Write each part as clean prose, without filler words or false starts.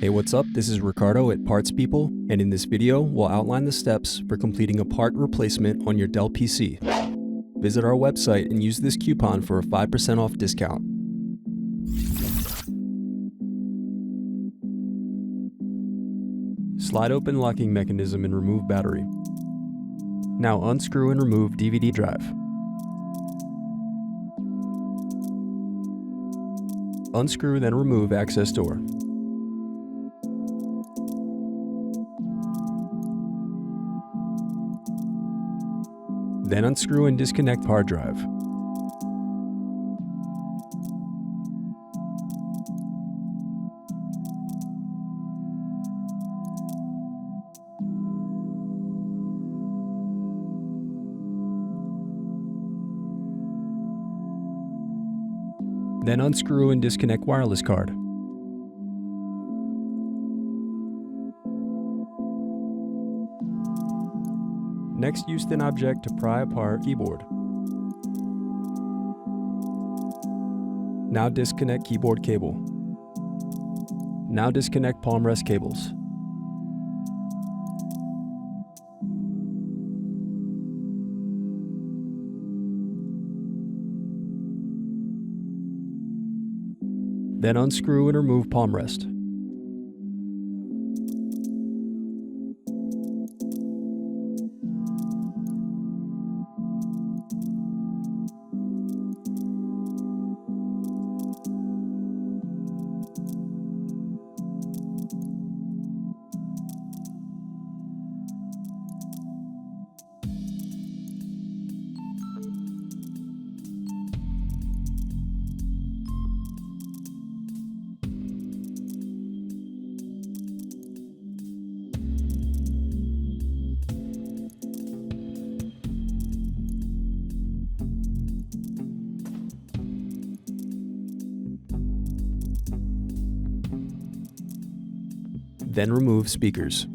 Hey, what's up? This is Ricardo at Parts People, and in this video, we'll outline the steps for completing a part replacement on your Dell PC. Visit our website and use this coupon for a 5% off discount. Slide open locking mechanism and remove battery. Now unscrew and remove DVD drive. Unscrew, then remove access door. Then unscrew and disconnect hard drive. Then unscrew and disconnect wireless card. Next, use thin object to pry apart keyboard. Now disconnect keyboard cable. Now disconnect palm rest cables. Then unscrew and remove palm rest. Then remove speakers.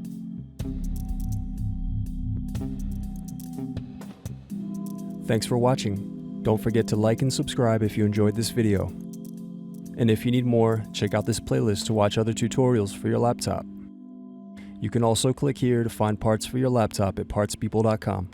Thanks for watching. Don't forget to like and subscribe if you enjoyed this video. And if you need more, check out this playlist to watch other tutorials for your laptop. You can also click here to find parts for your laptop at partspeople.com.